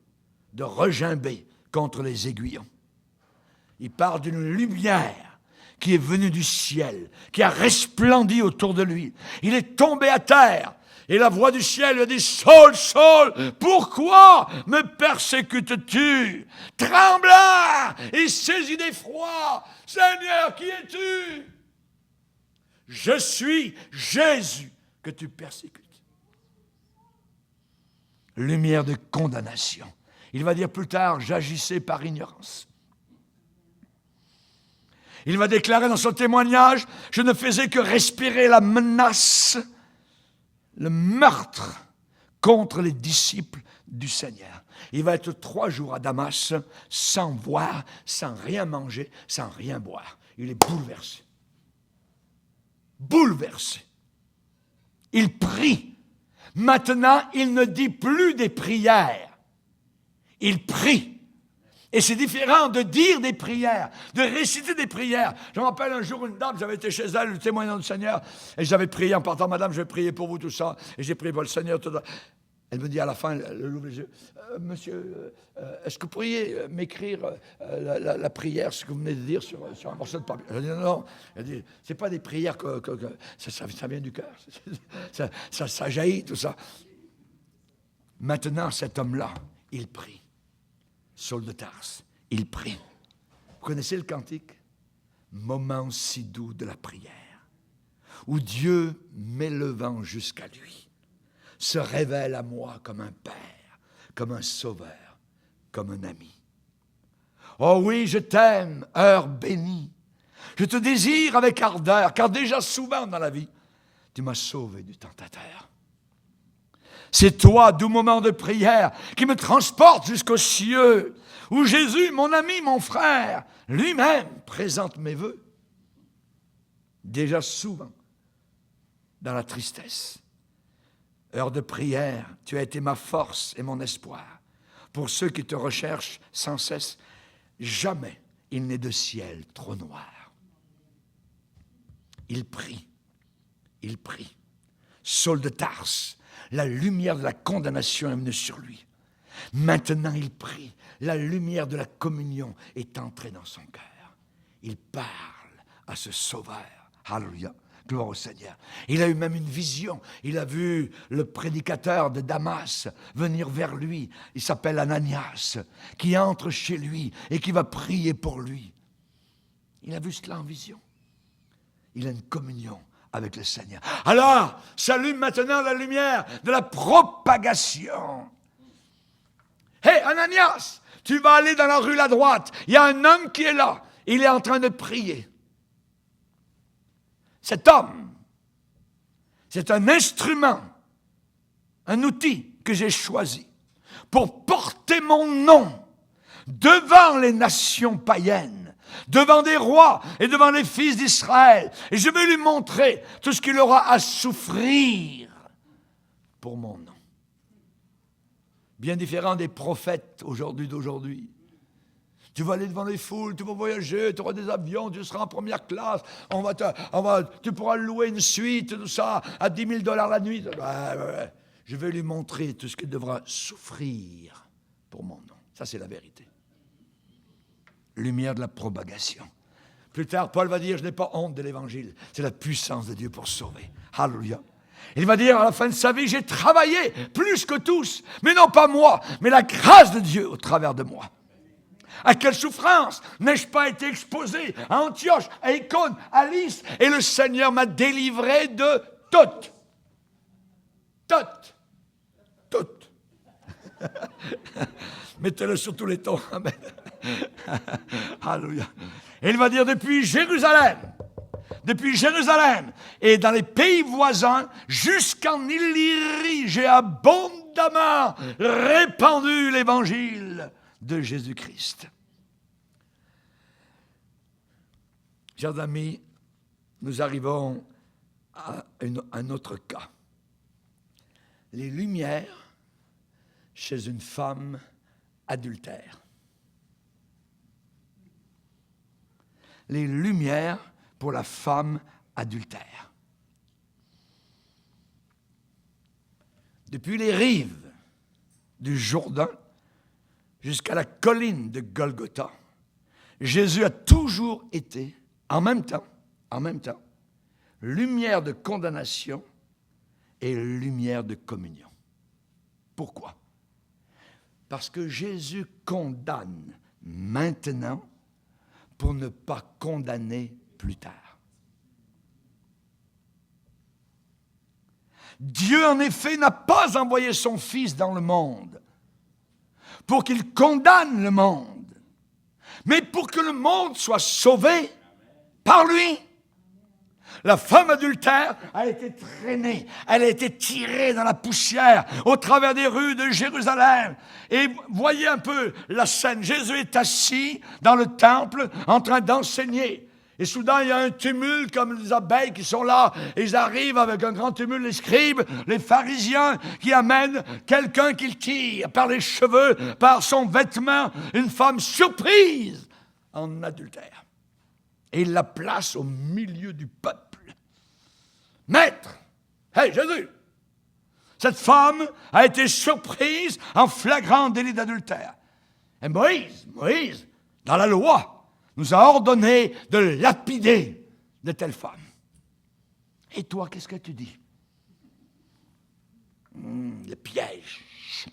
de regimber contre les aiguillons. Il parle d'une lumière qui est venue du ciel, qui a resplendi autour de lui. Il est tombé à terre. Et la voix du ciel lui a dit, « Saul, Saul, pourquoi me persécutes-tu? Trembla et saisi d'effroi. Seigneur, qui es-tu? Je suis Jésus que tu persécutes. » Lumière de condamnation. Il va dire plus tard, « J'agissais par ignorance. » Il va déclarer dans son témoignage, « Je ne faisais que respirer la menace, le meurtre contre les disciples du Seigneur. » Il va être 3 jours à Damas, sans voir, sans rien manger, sans rien boire. Il est bouleversé. Bouleversé. Il prie. Maintenant, il ne dit plus des prières. Il prie. Et c'est différent de dire des prières, de réciter des prières. Je me rappelle un jour une dame, j'avais été chez elle, le témoignage du Seigneur, et j'avais prié en partant, « Madame, je vais prier pour vous, tout ça. » Et j'ai prié pour le Seigneur, tout ça. Elle me dit à la fin, elle ouvre les yeux, « Monsieur, est-ce que vous pourriez m'écrire la prière, ce que vous venez de dire sur un morceau de papier? » Je dis, « Non. » Elle dit, « C'est pas des prières que ça vient du cœur. Ça jaillit, tout ça. » Maintenant, cet homme-là, il prie. Saul de Tarse, il prie. Vous connaissez le cantique? Moment si doux de la prière, où Dieu m'élevant jusqu'à lui, se révèle à moi comme un père, comme un sauveur, comme un ami. Oh oui, je t'aime, heure bénie. Je te désire avec ardeur, car déjà souvent dans la vie, tu m'as sauvé du tentateur. C'est toi, doux moment de prière, qui me transporte jusqu'aux cieux, où Jésus, mon ami, mon frère, lui-même présente mes vœux. Déjà souvent, dans la tristesse, heure de prière, tu as été ma force et mon espoir. Pour ceux qui te recherchent sans cesse, jamais il n'est de ciel trop noir. Il prie. Saul de Tarse, la lumière de la condamnation est venue sur lui. Maintenant il prie. La lumière de la communion est entrée dans son cœur. Il parle à ce sauveur. Alléluia. Gloire au Seigneur. Il a eu même une vision. Il a vu le prédicateur de Damas venir vers lui. Il s'appelle Ananias, qui entre chez lui et qui va prier pour lui. Il a vu cela en vision. Il a une communion avec le Seigneur. Alors, s'allume maintenant la lumière de la propagation. Hé, Ananias, tu vas aller dans la rue à droite. Il y a un homme qui est là. Il est en train de prier. Cet homme, c'est un instrument, un outil que j'ai choisi pour porter mon nom devant les nations païennes, devant des rois et devant les fils d'Israël. Et je vais lui montrer tout ce qu'il aura à souffrir pour mon nom. Bien différent des prophètes d'aujourd'hui. Tu vas aller devant les foules, tu vas voyager, tu auras des avions, tu seras en première classe, tu pourras louer une suite, tout ça, à 10 000 $ la nuit. Ouais. Je vais lui montrer tout ce qu'il devra souffrir pour mon nom. Ça, c'est la vérité. Lumière de la propagation. Plus tard, Paul va dire, je n'ai pas honte de l'évangile. C'est la puissance de Dieu pour sauver. Alléluia. Il va dire, à la fin de sa vie, j'ai travaillé plus que tous, mais non pas moi, mais la grâce de Dieu au travers de moi. À quelle souffrance n'ai-je pas été exposé à Antioche, à Icône, à Lys, et le Seigneur m'a délivré de toutes. Toutes. Mettez-le sur tous les tons. Amen. Alléluia. Et il va dire depuis Jérusalem, et dans les pays voisins, jusqu'en Illyrie, j'ai abondamment répandu l'évangile de Jésus-Christ. Chers amis, nous arrivons à un autre cas. Les lumières chez une femme adultère. Les lumières pour la femme adultère. Depuis les rives du Jourdain jusqu'à la colline de Golgotha, Jésus a toujours été, en même temps, lumière de condamnation et lumière de communion. Pourquoi? Parce que Jésus condamne maintenant pour ne pas condamner plus tard. Dieu, en effet, n'a pas envoyé son Fils dans le monde pour qu'il condamne le monde, mais pour que le monde soit sauvé par lui. La femme adultère a été traînée, elle a été tirée dans la poussière au travers des rues de Jérusalem. Et voyez un peu la scène. Jésus est assis dans le temple en train d'enseigner. Et soudain, il y a un tumulte comme les abeilles qui sont là. Et ils arrivent avec un grand tumulte, les scribes, les pharisiens, qui amènent quelqu'un qu'ils tirent par les cheveux, par son vêtement, une femme surprise en adultère. Et il la place au milieu du peuple. Maître, hey Jésus, cette femme a été surprise en flagrant délit d'adultère. Et Moïse, dans la loi, nous a ordonné de lapider de telles femmes. Et toi, qu'est-ce que tu dis? Le piège.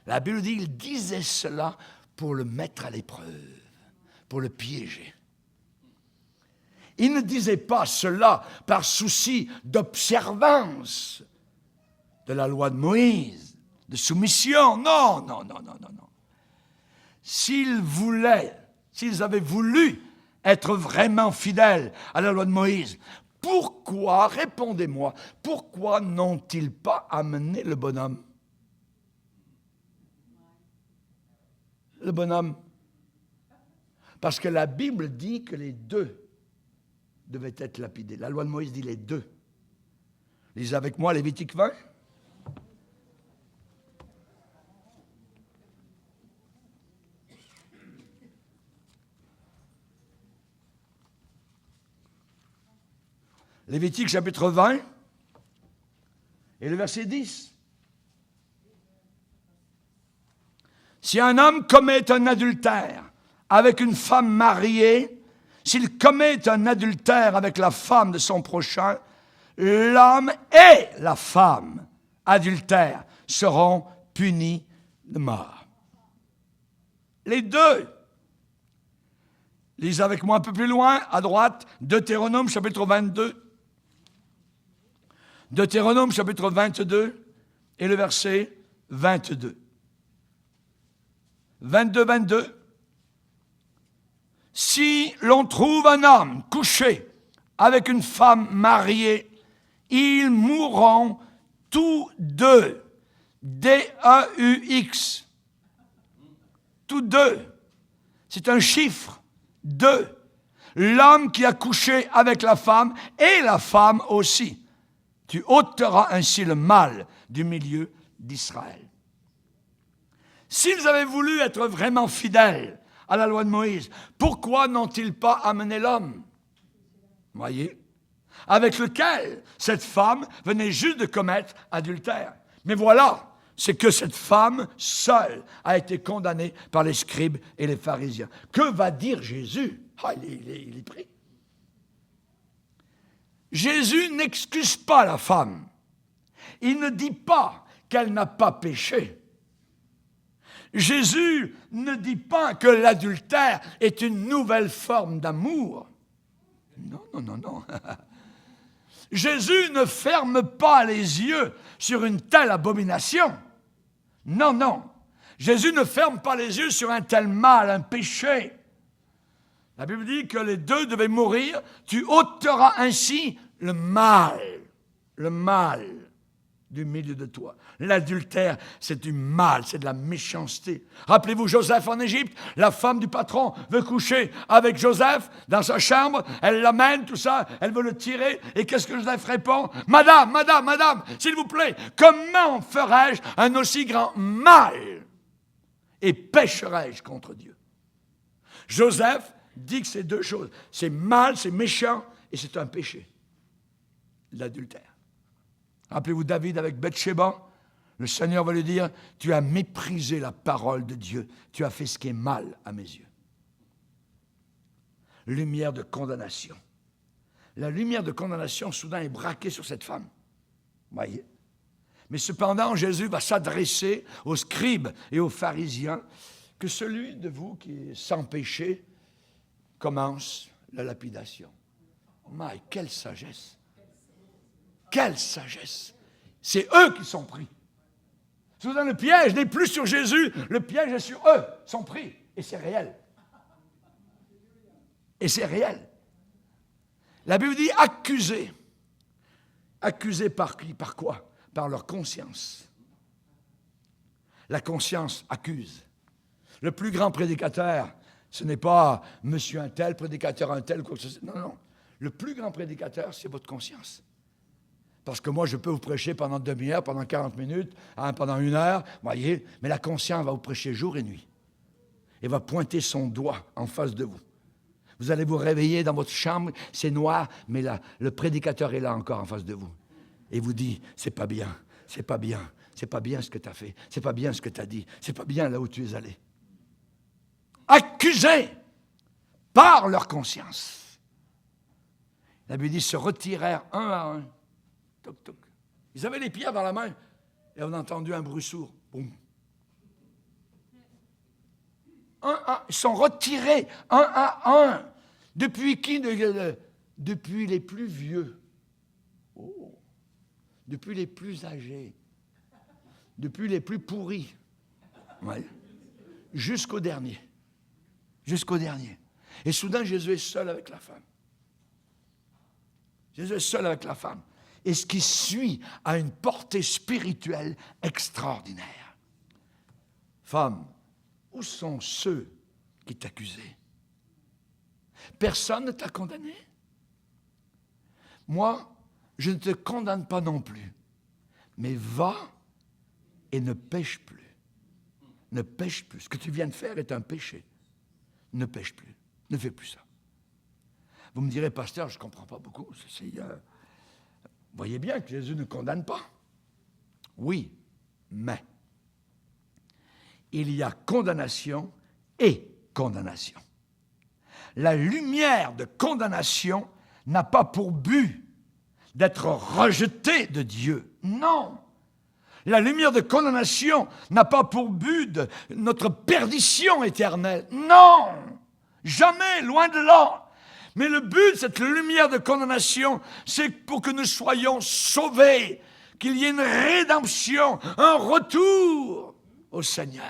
La Bible dit, il disait cela pour le mettre à l'épreuve, pour le piéger. Il ne disait pas cela par souci d'observance de la loi de Moïse, de soumission. Non, non, non, non, non, non. S'ils avaient voulu être vraiment fidèles à la loi de Moïse, pourquoi, répondez-moi, pourquoi n'ont-ils pas amené le bonhomme? Le bonhomme. Parce que la Bible dit que les deux devaient être lapidés. La loi de Moïse dit les deux. Lisez avec moi Lévitique 20. Lévitique chapitre 20 et le verset 10. Si un homme commet un adultère avec une femme mariée, s'il commet un adultère avec la femme de son prochain, l'homme et la femme adultères seront punis de mort. Les deux. Lisez avec moi un peu plus loin, à droite, Deutéronome chapitre 22. Deutéronome chapitre 22 et le verset 22. 22. Si l'on trouve un homme couché avec une femme mariée, ils mourront tous deux. D-E-U-X. Tous deux. C'est un chiffre. 2. L'homme qui a couché avec la femme et la femme aussi. Tu ôteras ainsi le mal du milieu d'Israël. S'ils avaient voulu être vraiment fidèles à la loi de Moïse, pourquoi n'ont-ils pas amené l'homme? Voyez? Avec lequel cette femme venait juste de commettre adultère. Mais voilà, c'est que cette femme seule a été condamnée par les scribes et les pharisiens. Que va dire Jésus? Ah, il est pris. Jésus n'excuse pas la femme. Il ne dit pas qu'elle n'a pas péché. Jésus ne dit pas que l'adultère est une nouvelle forme d'amour. Non, non, non, non. Jésus ne ferme pas les yeux sur une telle abomination. Non, non. Jésus ne ferme pas les yeux sur un tel mal, un péché. La Bible dit que les deux devaient mourir. Tu ôteras ainsi le mal du milieu de toi. L'adultère, c'est du mal, c'est de la méchanceté. Rappelez-vous Joseph en Égypte, la femme du patron veut coucher avec Joseph dans sa chambre, elle l'amène, tout ça, elle veut le tirer, et qu'est-ce que Joseph répond? Madame, s'il vous plaît, comment ferais-je un aussi grand mal et pécherais-je contre Dieu? Joseph dit que c'est deux choses, c'est mal, c'est méchant, et c'est un péché, l'adultère. Rappelez-vous David avec Bathsheba, le Seigneur va lui dire, tu as méprisé la parole de Dieu, tu as fait ce qui est mal à mes yeux. Lumière de condamnation. La lumière de condamnation, soudain, est braquée sur cette femme. Voyez. Mais cependant, Jésus va s'adresser aux scribes et aux pharisiens, que celui de vous qui est sans péché commence la lapidation. Mais quelle sagesse! Quelle sagesse! C'est eux qui sont pris. Soudain, le piège n'est plus sur Jésus, le piège est sur eux, ils sont pris. Et c'est réel. Et c'est réel. La Bible dit accusés. Accusés par qui? Par quoi? Par leur conscience. La conscience accuse. Le plus grand prédicateur, ce n'est pas monsieur un tel, prédicateur un tel, quoi que ce soit. Non, non. Le plus grand prédicateur, c'est votre conscience. Parce que moi, je peux vous prêcher pendant une demi-heure, pendant 40 minutes, pendant 1 heure, voyez, mais la conscience va vous prêcher jour et nuit. Et va pointer son doigt en face de vous. Vous allez vous réveiller dans votre chambre, c'est noir, mais là, le prédicateur est là encore en face de vous. Et vous dit, c'est pas bien, c'est pas bien, c'est pas bien ce que tu as fait, c'est pas bien ce que tu as dit, c'est pas bien là où tu es allé. Accusés par leur conscience. La Bible dit, se retirèrent un à un. Toc, toc. Ils avaient les pierres dans la main et on a entendu un bruit sourd. Boum. Ils sont retirés un à un. Depuis qui? Depuis les plus vieux. Oh. Depuis les plus âgés. depuis les plus pourris, ouais, jusqu'au dernier. Jusqu'au dernier. Et soudain, Jésus est seul avec la femme. Jésus est seul avec la femme. Et ce qui suit a une portée spirituelle extraordinaire. Femme, où sont ceux qui t'accusaient? Personne ne t'a condamné? Moi, je ne te condamne pas non plus. Mais va et ne pêche plus. Ne pêche plus. Ce que tu viens de faire est un péché. Ne pêche plus. Ne fais plus ça. Vous me direz, pasteur, je ne comprends pas beaucoup. Vous voyez bien que Jésus ne condamne pas. Oui, mais il y a condamnation et condamnation. La lumière de condamnation n'a pas pour but d'être rejetée de Dieu. Non. La lumière de condamnation n'a pas pour but de notre perdition éternelle. Non. Jamais, loin de là. Mais le but de cette lumière de condamnation, c'est pour que nous soyons sauvés, qu'il y ait une rédemption, un retour au Seigneur.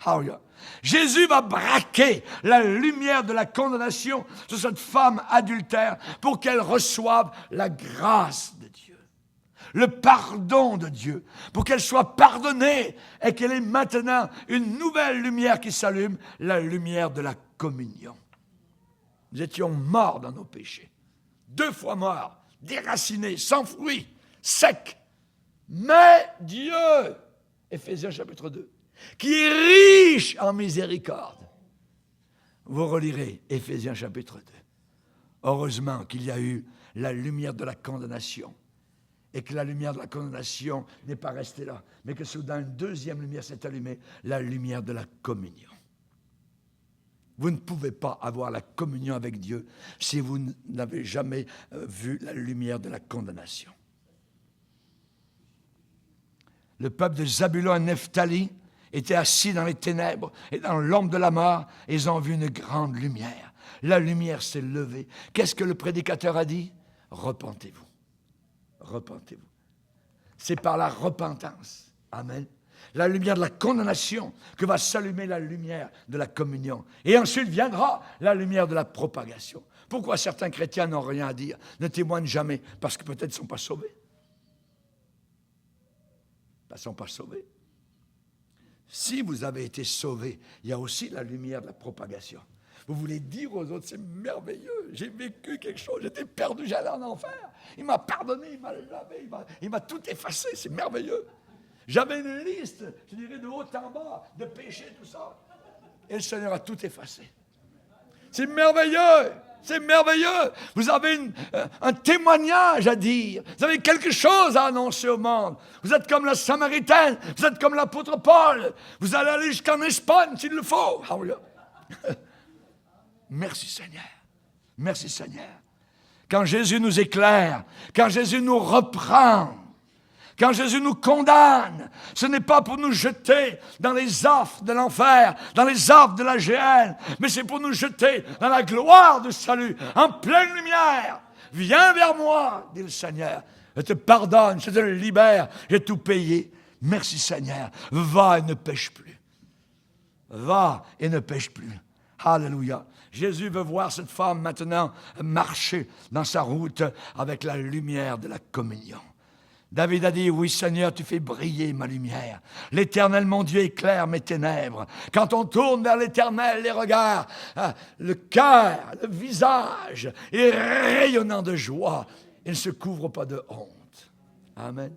Hallelujah. Jésus va braquer la lumière de la condamnation sur cette femme adultère pour qu'elle reçoive la grâce de Dieu, le pardon de Dieu, pour qu'elle soit pardonnée et qu'elle ait maintenant une nouvelle lumière qui s'allume, la lumière de la communion. Nous étions morts dans nos péchés, 2 fois morts, déracinés, sans fruits, secs. Mais Dieu, Éphésiens chapitre 2, qui est riche en miséricorde. Vous relirez Éphésiens chapitre 2. Heureusement qu'il y a eu la lumière de la condamnation et que la lumière de la condamnation n'est pas restée là, mais que soudain une deuxième lumière s'est allumée, la lumière de la communion. Vous ne pouvez pas avoir la communion avec Dieu si vous n'avez jamais vu la lumière de la condamnation. Le peuple de Zabulon et Nephtali étaient assis dans les ténèbres et dans l'ombre de la mort, et ils ont vu une grande lumière. La lumière s'est levée. Qu'est-ce que le prédicateur a dit? Repentez-vous. Repentez-vous. C'est par la repentance. Amen. La lumière de la condamnation que va s'allumer la lumière de la communion. Et ensuite viendra la lumière de la propagation. Pourquoi certains chrétiens n'ont rien à dire, ne témoignent jamais? Parce que peut-être ils ne sont pas sauvés. Ils ne sont pas sauvés. Si vous avez été sauvés, il y a aussi la lumière de la propagation. Vous voulez dire aux autres, c'est merveilleux, j'ai vécu quelque chose, j'étais perdu, j'allais en enfer. Il m'a pardonné, il m'a lavé, il m'a tout effacé, c'est merveilleux. J'avais une liste, je dirais de haut en bas, de péchés, tout ça. Et le Seigneur a tout effacé. C'est merveilleux, c'est merveilleux. Vous avez un témoignage à dire. Vous avez quelque chose à annoncer au monde. Vous êtes comme la Samaritaine, vous êtes comme l'apôtre Paul. Vous allez aller jusqu'en Espagne s'il le faut. Merci Seigneur, merci Seigneur. Quand Jésus nous éclaire, quand Jésus nous reprend, quand Jésus nous condamne, ce n'est pas pour nous jeter dans les affres de l'enfer, dans les affres de la géhenne, mais c'est pour nous jeter dans la gloire du salut, en pleine lumière. Viens vers moi, dit le Seigneur. Je te pardonne, je te libère, j'ai tout payé. Merci Seigneur. Va et ne pêche plus. Va et ne pêche plus. Alléluia. Jésus veut voir cette femme maintenant marcher dans sa route avec la lumière de la communion. David a dit, oui Seigneur, tu fais briller ma lumière. L'Éternel, mon Dieu, éclaire mes ténèbres. Quand on tourne vers l'Éternel les regards, le cœur, le visage est rayonnant de joie. Il ne se couvre pas de honte. Amen.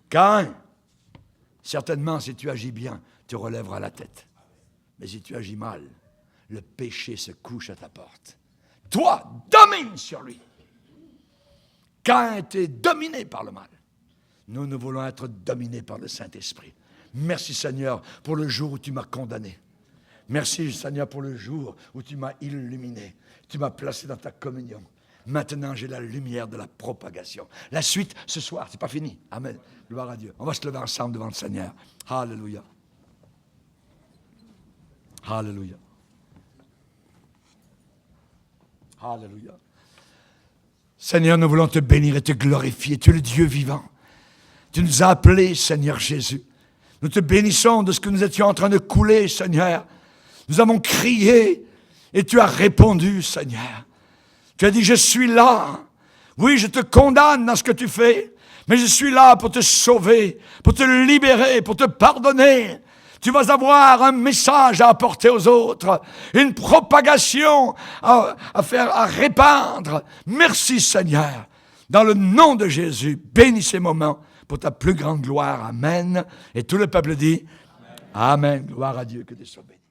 Caïn, certainement, si tu agis bien, tu relèveras la tête. Mais si tu agis mal, le péché se couche à ta porte. Toi, domine sur lui. Caïn était dominé par le mal. Nous voulons être dominés par le Saint-Esprit. Merci Seigneur pour le jour où tu m'as condamné. Merci Seigneur pour le jour où tu m'as illuminé. Tu m'as placé dans ta communion. Maintenant, j'ai la lumière de la propagation. La suite, ce soir, c'est pas fini. Amen. Gloire à Dieu. On va se lever ensemble devant le Seigneur. Alléluia. Alléluia. Alléluia. Seigneur, nous voulons te bénir et te glorifier. Tu es le Dieu vivant. Tu nous as appelés, Seigneur Jésus. Nous te bénissons de ce que nous étions en train de couler, Seigneur. Nous avons crié et tu as répondu, Seigneur. Tu as dit, je suis là. Oui, je te condamne dans ce que tu fais, mais je suis là pour te sauver, pour te libérer, pour te pardonner. Tu vas avoir un message à apporter aux autres, une propagation à répandre. Merci, Seigneur. Dans le nom de Jésus, bénis ces moments pour ta plus grande gloire. Amen. Et tout le peuple dit, Amen. Amen. Gloire à Dieu, que des sauvé.